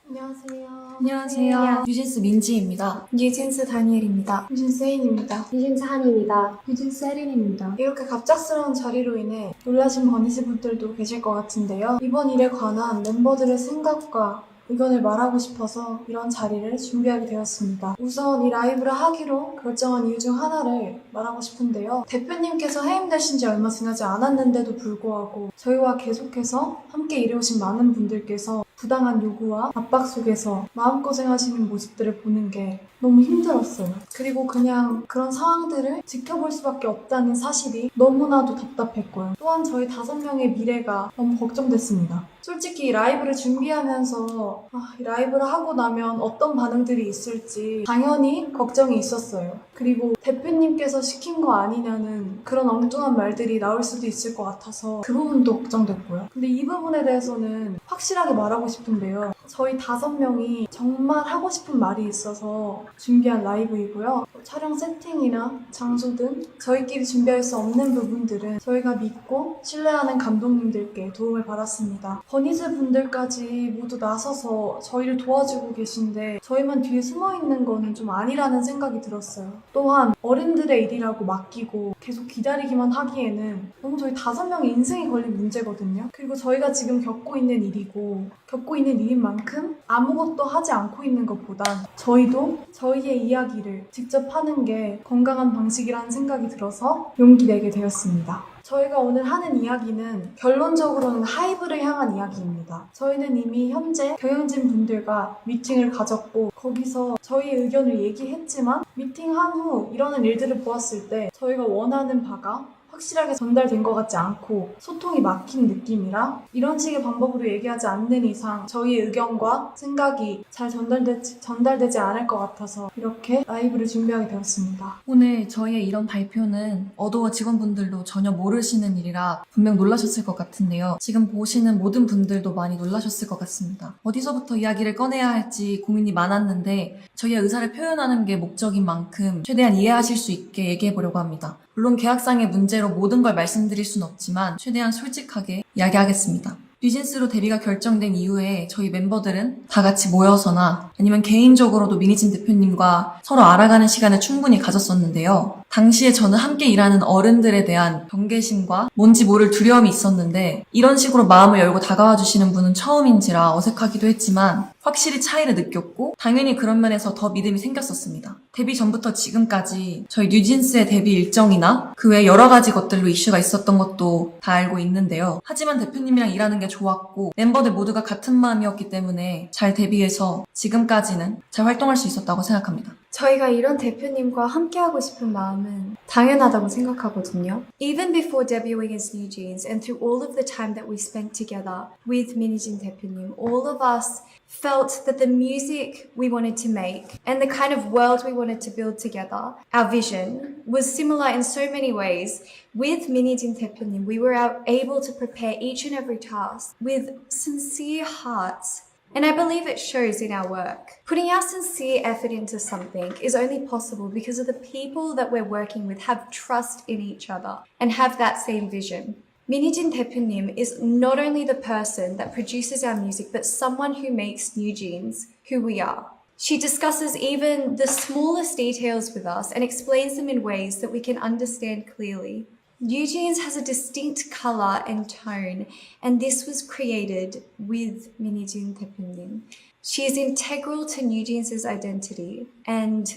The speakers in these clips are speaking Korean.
안녕하세요. 안녕하세요. 뉴진스 민지입니다. 뉴진스 다니엘입니다. 뉴진스 혜인입니다. 뉴진스 한입니다. 뉴진스 혜린입니다. 이렇게 갑작스러운 자리로 인해 놀라신 버니즈 분들도 계실 것 같은데요. 이번 일에 관한 멤버들의 생각과 의견을 말하고 싶어서 이런 자리를 준비하게 되었습니다. 우선 이 라이브를 하기로 결정한 이유 중 하나를 말하고 싶은데요. 대표님께서 해임되신 지 얼마 지나지 않았는데도 불구하고 저희와 계속해서 함께 일해오신 많은 분들께서 부당한 요구와 압박 속에서 마음고생하시는 모습들을 보는 게 너무 힘들었어요. 그리고 그냥 그런 상황들을 지켜볼 수밖에 없다는 사실이 너무나도 답답했고요. 또한 저희 5명의 미래가 너무 걱정됐습니다. 솔직히 이 라이브를 준비하면서 이 라이브를 하고 나면 어떤 반응들이 있을지 당연히 걱정이 있었어요. 그리고 대표님께서 시킨 거 아니냐는 그런 엉뚱한 말들이 나올 수도 있을 것 같아서 그 부분도 걱정됐고요. 근데 이 부분에 대해서는 확실하게 말하고 싶은데요. 저희 5명이 정말 하고 싶은 말이 있어서 준비한 라이브이고요. 촬영 세팅이나 장소 등 저희끼리 준비할 수 없는 부분들은 저희가 믿고 신뢰하는 감독님들께 도움을 받았습니다. 버니즈 분들까지 모두 나서서 저희를 도와주고 계신데 저희만 뒤에 숨어있는 거는 좀 아니라는 생각이 들었어요. 또한 어른들의 일이라고 맡기고 계속 기다리기만 하기에는 너무 저희 5명의 인생이 걸린 문제거든요. 그리고 저희가 지금 겪고 있는 일이고 겪고 있는 일인 만큼 아무것도 하지 않고 있는 것보단 저희도 저희의 이야기를 직접 하는 게 건강한 방식이라는 생각이 들어서 용기 내게 되었습니다. 저희가 오늘 하는 이야기는 결론적으로는 하이브를 향한 이야기입니다. 저희는 이미 현재 경영진 분들과 미팅을 가졌고 거기서 저희의 의견을 얘기했지만 미팅한 후 일어난 일들을 보았을 때 저희가 원하는 바가 확실하게 전달된 것 같지 않고 소통이 막힌 느낌이라 이런 식의 방법으로 얘기하지 않는 이상 저희의 의견과 생각이 잘 전달되지 않을 것 같아서 이렇게 라이브를 준비하게 되었습니다. 오늘 저희의 이런 발표는 어도어 직원분들도 전혀 모르시는 일이라 분명 놀라셨을 것 같은데요. 지금 보시는 모든 분들도 많이 놀라셨을 것 같습니다. 어디서부터 이야기를 꺼내야 할지 고민이 많았는데 저희의 의사를 표현하는 게 목적인 만큼 최대한 이해하실 수 있게 얘기해보려고 합니다. 물론 계약상의 문제로 모든 걸 말씀드릴 순 없지만 최대한 솔직하게 이야기하겠습니다. 뉴진스로 데뷔가 결정된 이후에 저희 멤버들은 다 같이 모여서나 아니면 개인적으로도 미니진 대표님과 서로 알아가는 시간을 충분히 가졌었는데요. 당시에 저는 함께 일하는 어른들에 대한 경계심과 뭔지 모를 두려움이 있었는데 이런 식으로 마음을 열고 다가와 주시는 분은 처음인지라 어색하기도 했지만 확실히 차이를 느꼈고 당연히 그런 면에서 더 믿음이 생겼었습니다. 데뷔 전부터 지금까지 저희 뉴진스의 데뷔 일정이나 그 외 여러 가지 것들로 이슈가 있었던 것도 다 알고 있는데요. 하지만 대표님이랑 일하는 게 좋았고 멤버들 모두가 같은 마음이었기 때문에 잘 데뷔해서 지금까지는 잘 활동할 수 있었다고 생각합니다. 저희가 이런 대표님과 함께하고 싶은 마음은 당연하다고 생각하거든요. Even before debuting as New Jeans and through all of the time that we spent together with 민희진 대표님, all of us felt that the music we wanted to make and the kind of world we wanted to build together, our vision, was similar in so many ways. With 민희진 대표님, we were able to prepare each and every task with sincere hearts. And I believe it shows in our work. Putting our sincere effort into something is only possible because of the people that we're working with have trust in each other and have that same vision. 민희진 대표님 is not only the person that produces our music, but someone who makes New Jeans who we are. She discusses even the smallest details with us and explains them in ways that we can understand clearly. New Jeans has a distinct colour and tone, and this was created with 민희진 대표님. She is integral to New Jeans' identity, and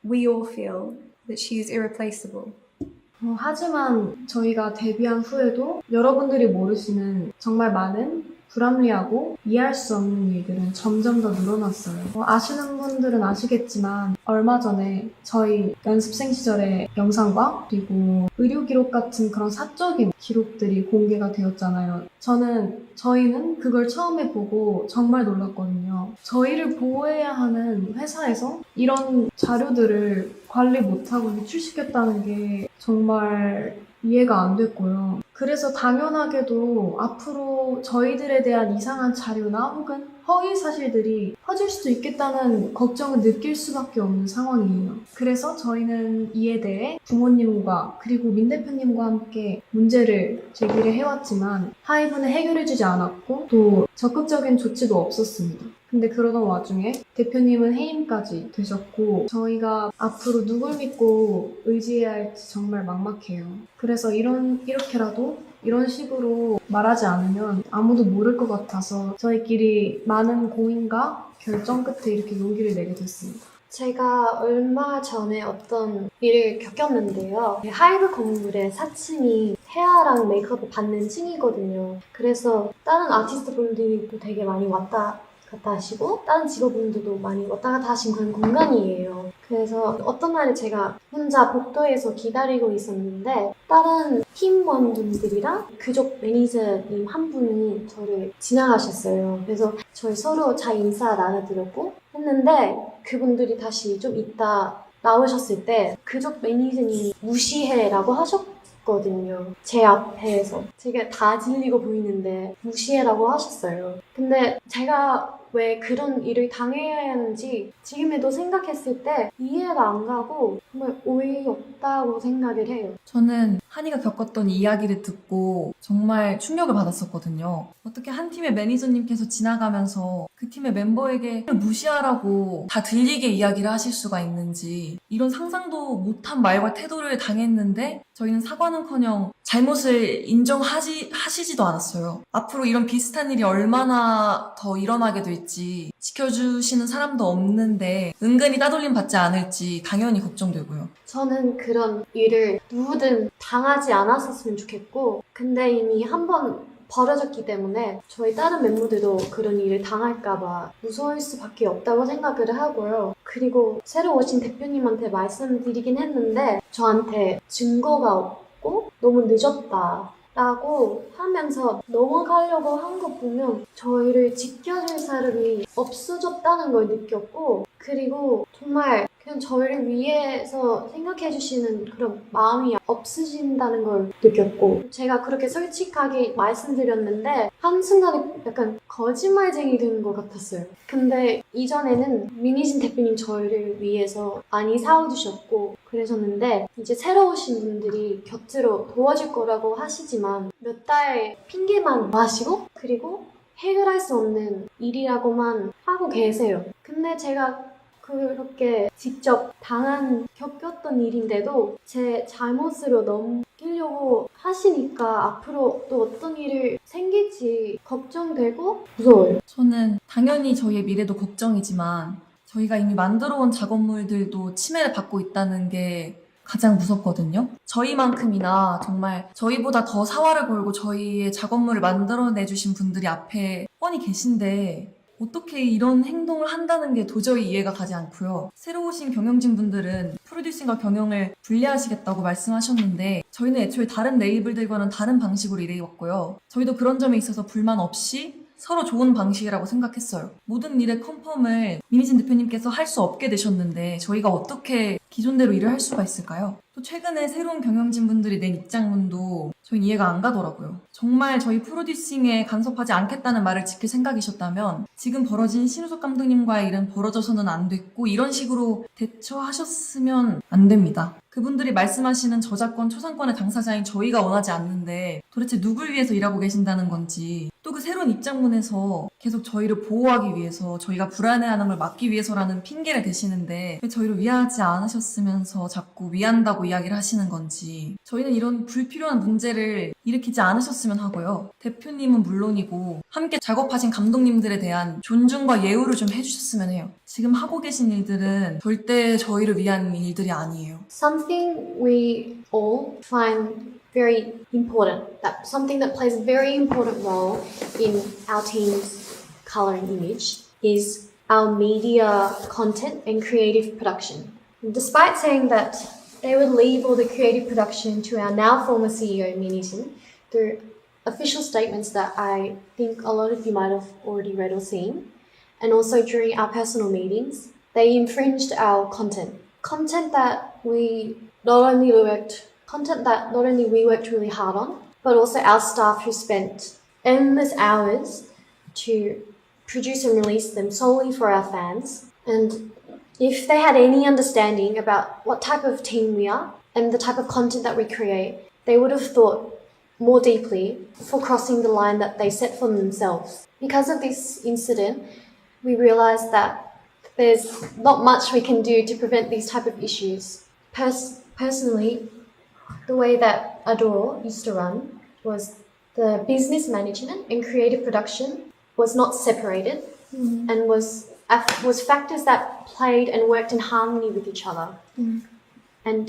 we all feel that she is irreplaceable. 하지만 저희가 데뷔한 후에도 여러분들이 모르시는 정말 많은 불합리하고 이해할 수 없는 일들은 점점 더 늘어났어요. 아시는 분들은 아시겠지만 얼마 전에 저희 연습생 시절의 영상과 그리고 의료 기록 같은 그런 사적인 기록들이 공개가 되었잖아요. 저희는 그걸 처음에 보고 정말 놀랐거든요. 저희를 보호해야 하는 회사에서 이런 자료들을 관리 못하고 유출시켰다는 게 정말 이해가 안 됐고요. 그래서 당연하게도 앞으로 저희들에 대한 이상한 자료나 혹은 허위 사실들이 퍼질 수도 있겠다는 걱정을 느낄 수밖에 없는 상황이에요. 그래서 저희는 이에 대해 부모님과 그리고 민 대표님과 함께 문제를 제기를 해왔지만 하이브는 해결해주지 않았고 또 적극적인 조치도 없었습니다. 근데 그러던 와중에 대표님은 해임까지 되셨고 저희가 앞으로 누굴 믿고 의지해야 할지 정말 막막해요. 그래서 이렇게라도 이런 식으로 말하지 않으면 아무도 모를 것 같아서 저희끼리 많은 고민과 결정 끝에 이렇게 용기를 내게 됐습니다. 제가 얼마 전에 어떤 일을 겪었는데요. 하이브 건물의 4층이 헤어랑 메이크업을 받는 층이거든요. 그래서 다른 아티스트 분들도 되게 많이 왔다 갔다 하시고 다른 직업분들도 많이 왔다 갔다 하신 그런 공간이에요. 그래서 어떤 날에 제가 혼자 복도에서 기다리고 있었는데 다른 팀원분들이랑 그쪽 매니저님 한 분이 저를 지나가셨어요. 그래서 저희 서로 잘 인사 나눠드렸고 했는데 그분들이 다시 좀 이따 나오셨을 때 그쪽 매니저님이 무시해라고 하셨거든요. 제 앞에서 제가 다 질리고 보이는데 무시해라고 하셨어요. 근데 제가 왜 그런 일을 당해야 하는지 지금에도 생각했을 때 이해가 안 가고 정말 어이없다고 생각을 해요. 저는 한이가 겪었던 이야기를 듣고 정말 충격을 받았었거든요. 어떻게 한 팀의 매니저님께서 지나가면서 그 팀의 멤버에게 무시하라고 다 들리게 이야기를 하실 수가 있는지 이런 상상도 못한 말과 태도를 당했는데 저희는 사과는커녕 잘못을 인정하시지도 않았어요. 앞으로 이런 비슷한 일이 얼마나 더 일어나게 될지 지켜주시는 사람도 없는데 은근히 따돌림 받지 않을지 당연히 걱정되고요. 저는 그런 일을 누구든 당하지 않았었으면 좋겠고 근데 이미 한번 벌어졌기 때문에 저희 다른 멤버들도 그런 일을 당할까봐 무서울 수밖에 없다고 생각을 하고요. 그리고 새로 오신 대표님한테 말씀드리긴 했는데 저한테 증거가 없고 너무 늦었다 라고 하면서 넘어가려고 한 거 보면 저희를 지켜줄 사람이 없어졌다는 걸 느꼈고 그리고 정말 그냥 저희를 위해서 생각해 주시는 그런 마음이 없으신다는 걸 느꼈고 제가 그렇게 솔직하게 말씀드렸는데 한순간에 약간 거짓말쟁이 된 것 같았어요. 근데 이전에는 민희진 대표님 저희를 위해서 많이 사와주셨고 그러셨는데 이제 새로 오신 분들이 곁으로 도와줄 거라고 하시지만 몇 달 핑계만 마시고 그리고 해결할 수 없는 일이라고만 하고 계세요. 근데 제가 그렇게 직접 겪었던 일인데도 제 잘못으로 넘기려고 하시니까 앞으로 또 어떤 일이 생길지 걱정되고 무서워요. 저는 당연히 저희의 미래도 걱정이지만 저희가 이미 만들어온 작업물들도 침해를 받고 있다는 게 가장 무섭거든요. 저희만큼이나 정말 저희보다 더 사활을 걸고 저희의 작업물을 만들어내주신 분들이 앞에 뻔히 계신데 어떻게 이런 행동을 한다는 게 도저히 이해가 가지 않고요. 새로 오신 경영진 분들은 프로듀싱과 경영을 분리하시겠다고 말씀하셨는데 저희는 애초에 다른 레이블들과는 다른 방식으로 일해왔고요. 저희도 그런 점에 있어서 불만 없이 서로 좋은 방식이라고 생각했어요. 모든 일의 컨펌을 민희진 대표님께서 할 수 없게 되셨는데 저희가 어떻게 기존대로 일을 할 수가 있을까요? 또 최근에 새로운 경영진 분들이 낸 입장문도 저희 이해가 안 가더라고요. 정말 저희 프로듀싱에 간섭하지 않겠다는 말을 지킬 생각이셨다면 지금 벌어진 신우석 감독님과의 일은 벌어져서는 안 됐고 이런 식으로 대처하셨으면 안 됩니다. 그분들이 말씀하시는 저작권, 초상권의 당사자인 저희가 원하지 않는데 도대체 누굴 위해서 일하고 계신다는 건지 또 그 새로운 입장문에서 계속 저희를 보호하기 위해서 저희가 불안해하는 걸 막기 위해서라는 핑계를 대시는데 왜 저희를 위하지 않으셨으면서 자꾸 위한다고 이야기를 하시는 건지 저희는 이런 불필요한 문제를 일으키지 않으셨으면 하고요. 대표님은 물론이고 함께 작업하신 감독님들에 대한 존중과 예우를 좀 해주셨으면 해요. 지금 하고 계신 일들은 절대 저희를 위한 일들이 아니에요. Something we all find very important, that something that plays a very important role in our team's color and image is our media content and creative production. Despite saying that they would leave all the creative production to our now former CEO, Minijin, through official statements that I think a lot of you might have already read or seen, and also during our personal meetings, they infringed our content. Content that we not only worked really hard on, but also our staff who spent endless hours to produce and release them solely for our fans. And if they had any understanding about what type of team we are and the type of content that we create, they would have thought more deeply before crossing the line that they set for themselves. Because of this incident, we realized that there's not much we can do to prevent these type of issues. Personally, the way that Adore used to run was the business management and creative production was not separated and was factors that played and worked in harmony with each other. And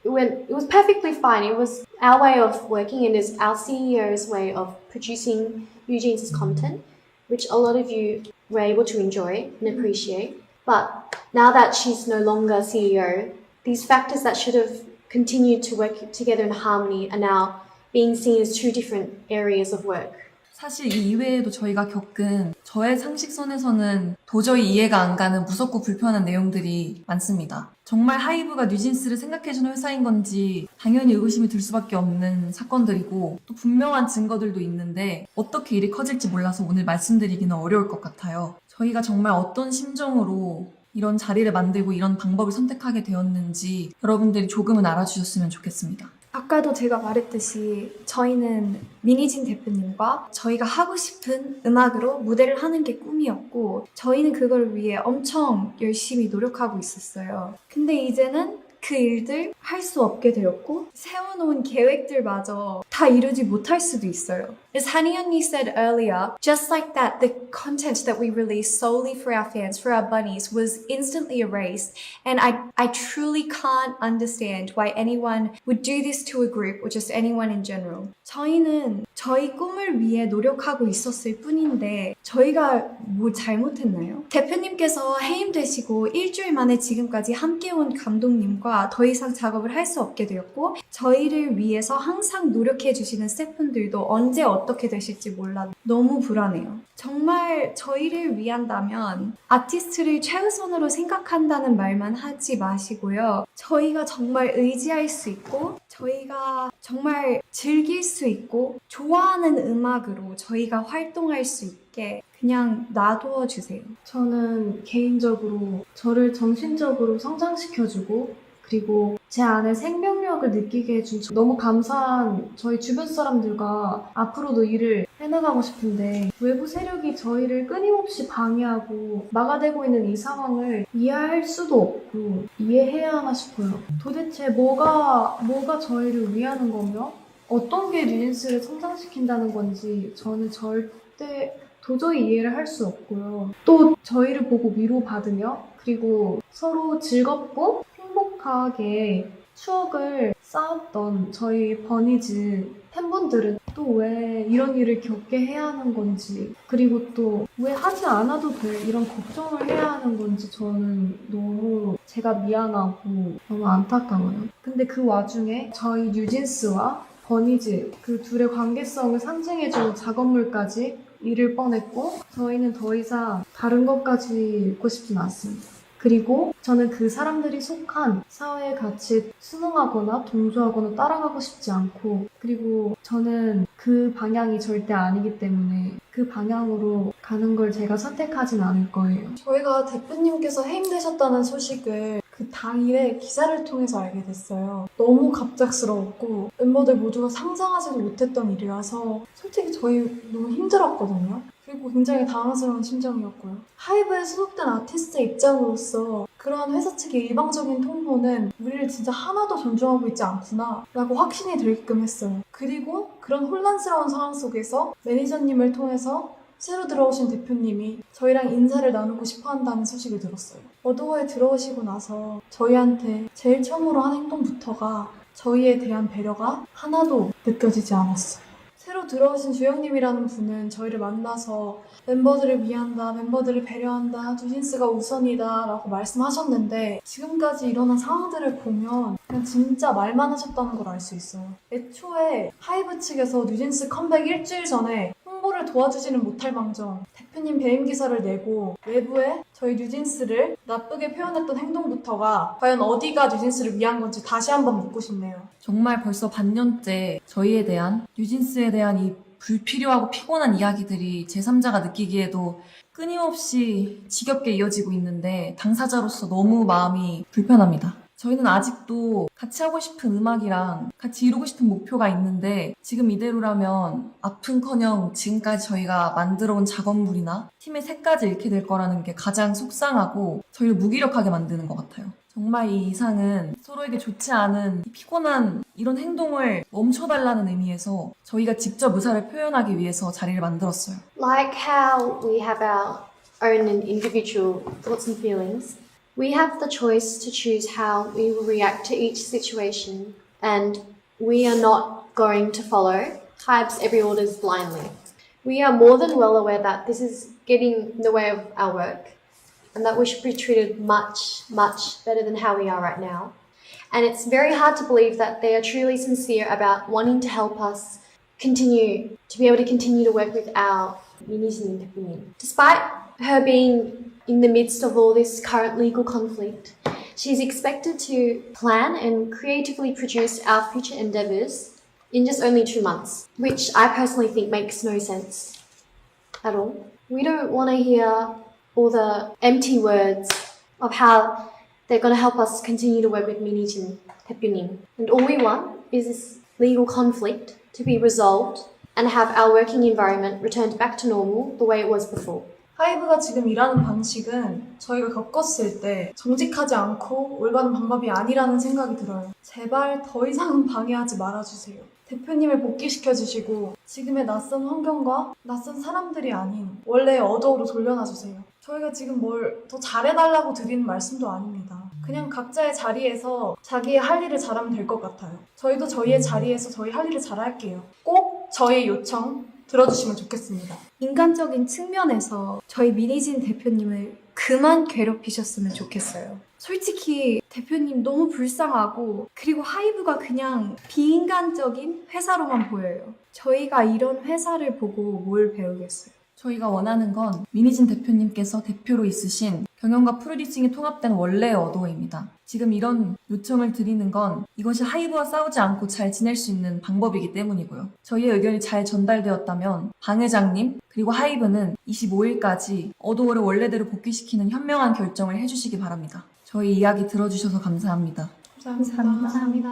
it was perfectly fine. It was our way of working and is our CEO's way of producing Eugene's content, which a lot of you were able to enjoy and appreciate. But now that she's no longer CEO, these factors that should have continued to work together in harmony are now being seen as two different areas of work. 사실 이 이외에도 저희가 겪은 저의 상식선에서는 도저히 이해가 안 가는 무섭고 불편한 내용들이 많습니다. 정말 하이브가 뉴진스를 생각해주는 회사인 건지 당연히 의구심이 들 수밖에 없는 사건들이고 또 분명한 증거들도 있는데 어떻게 일이 커질지 몰라서 오늘 말씀드리기는 어려울 것 같아요. 저희가 정말 어떤 심정으로 이런 자리를 만들고 이런 방법을 선택하게 되었는지 여러분들이 조금은 알아주셨으면 좋겠습니다. 아까도 제가 말했듯이 저희는 미니진 대표님과 저희가 하고 싶은 음악으로 무대를 하는 게 꿈이었고 저희는 그걸 위해 엄청 열심히 노력하고 있었어요. 근데 이제는 그 일들 할 수 없게 되었고 세워놓은 계획들마저 다 이루지 못할 수도 있어요. As Hani 언니 said earlier, just like that, the content that we released solely for our fans, for our bunnies, was instantly erased. And I truly can't understand why anyone would do this to a group or just anyone in general. 저희는 저희 꿈을 위해 노력하고 있었을 뿐인데 저희가 뭐 잘못했나요? 대표님께서 해임되시고 일주일 만에 지금까지 함께 온 감독님과 더 이상 작업을 할 수 없게 되었고 저희를 위해서 항상 노력해 주시는 스태프분들도 언제 어떻게 되실지 몰라 너무 불안해요. 정말 저희를 위한다면 아티스트를 최우선으로 생각한다는 말만 하지 마시고요. 저희가 정말 의지할 수 있고 저희가 정말 즐길 수 있고 좋아하는 음악으로 저희가 활동할 수 있게 그냥 놔두어 주세요. 저는 개인적으로 저를 정신적으로 성장시켜주고 그리고 제 안에 생명력을 느끼게 해준 너무 감사한 저희 주변 사람들과 앞으로도 일을 해나가고 싶은데 외부 세력이 저희를 끊임없이 방해하고 막아대고 있는 이 상황을 이해할 수도 없고 이해해야 하나 싶어요. 도대체 뭐가 저희를 위하는 거며 어떤 게 뉴진스를 성장시킨다는 건지 저는 절대 도저히 이해를 할 수 없고요. 또 저희를 보고 위로받으며 그리고 서로 즐겁고 행복하게 추억을 쌓았던 저희 버니즈 팬분들은 또 왜 이런 일을 겪게 해야 하는 건지 그리고 또 왜 하지 않아도 될 이런 걱정을 해야 하는 건지 저는 너무 제가 미안하고 너무 안타까워요. 근데 그 와중에 저희 뉴진스와 버니즈 그 둘의 관계성을 상징해주는 작업물까지 잃을 뻔했고 저희는 더 이상 다른 것까지 읽고 싶진 않습니다. 그리고 저는 그 사람들이 속한 사회의 가치에 순응하거나 동조하거나 따라가고 싶지 않고 그리고 저는 그 방향이 절대 아니기 때문에 그 방향으로 가는 걸 제가 선택하진 않을 거예요. 저희가 대표님께서 해임되셨다는 소식을 그 당일에 기사를 통해서 알게 됐어요. 너무 갑작스러웠고 멤버들 모두가 상상하지도 못했던 일이라서 솔직히 저희 너무 힘들었거든요. 그리고 굉장히 당황스러운 심정이었고요. 하이브에 소속된 아티스트의 입장으로서 그러한 회사 측의 일방적인 통보는 우리를 진짜 하나도 존중하고 있지 않구나 라고 확신이 들게끔 했어요. 그리고 그런 혼란스러운 상황 속에서 매니저님을 통해서 새로 들어오신 대표님이 저희랑 인사를 나누고 싶어 한다는 소식을 들었어요. 어도어에 들어오시고 나서 저희한테 제일 처음으로 한 행동부터가 저희에 대한 배려가 하나도 느껴지지 않았어요. 새로 들어오신 주영님이라는 분은 저희를 만나서 멤버들을 위한다, 멤버들을 배려한다, 뉴진스가 우선이다 라고 말씀하셨는데 지금까지 일어난 상황들을 보면 그냥 진짜 말만 하셨다는 걸 알 수 있어요. 애초에 하이브 측에서 뉴진스 컴백 일주일 전에 홍보를 하이브를 도와주지는 못할 망정 대표님 배임 기사를 내고 외부에 저희 뉴진스를 나쁘게 표현했던 행동부터가 과연 어디가 뉴진스를 위한 건지 다시 한번 묻고 싶네요. 정말 벌써 반년째 저희에 대한, 뉴진스에 대한 이 불필요하고 피곤한 이야기들이 제3자가 느끼기에도 끊임없이 지겹게 이어지고 있는데 당사자로서 너무 마음이 불편합니다. 저희는 아직도 같이 하고 싶은 음악이랑 같이 이루고 싶은 목표가 있는데 지금 이대로라면 아픈커녕 지금까지 저희가 만들어온 작업물이나 팀의 색까지 잃게 될 거라는 게 가장 속상하고 저희를 무기력하게 만드는 것 같아요. 정말 이 이상은 서로에게 좋지 않은 피곤한 이런 행동을 멈춰달라는 의미에서 저희가 직접 의사를 표현하기 위해서 자리를 만들었어요. Like how we have our own and individual thoughts and feelings, we have the choice to choose how we will react to each situation, and we are not going to follow HYBE's every orders blindly. We are more than well aware that this is getting in the way of our work, and that we should be treated much, much better than how we are right now. And it's very hard to believe that they are truly sincere about wanting to help us continue to be able to continue to work with our Minijin 대표님. Despite her being in the midst of all this current legal conflict, she's expected to plan and creatively produce our future endeavours in just only 2 months, which I personally think makes no sense at all. We don't want to hear all the empty words of how they're going to help us continue to work with Minijin 대표님. And all we want is this legal conflict to be resolved and have our working environment returned back to normal the way it was before. 하이브가 지금 일하는 방식은 저희가 겪었을 때 정직하지 않고 올바른 방법이 아니라는 생각이 들어요. 제발 더 이상은 방해하지 말아주세요. 대표님을 복귀시켜주시고 지금의 낯선 환경과 낯선 사람들이 아닌 원래의 어도로 돌려놔주세요. 저희가 지금 뭘 더 잘해달라고 드리는 말씀도 아닙니다. 그냥 각자의 자리에서 자기의 할 일을 잘하면 될 것 같아요. 저희도 저희의 자리에서 저희 할 일을 잘할게요. 꼭 저희의 요청 들어주시면 좋겠습니다. 인간적인 측면에서 저희 미니진 대표님을 그만 괴롭히셨으면 좋겠어요. 솔직히 대표님 너무 불쌍하고 그리고 하이브가 그냥 비인간적인 회사로만 보여요. 저희가 이런 회사를 보고 뭘 배우겠어요. 저희가 원하는 건 미니진 대표님께서 대표로 있으신 경영과 프로듀싱이 통합된 원래의 어도어입니다. 지금 이런 요청을 드리는 건 이것이 하이브와 싸우지 않고 잘 지낼 수 있는 방법이기 때문이고요. 저희의 의견이 잘 전달되었다면 방 회장님 그리고 하이브는 25일까지 어도어를 원래대로 복귀시키는 현명한 결정을 해주시기 바랍니다. 저희 이야기 들어주셔서 감사합니다. 감사합니다.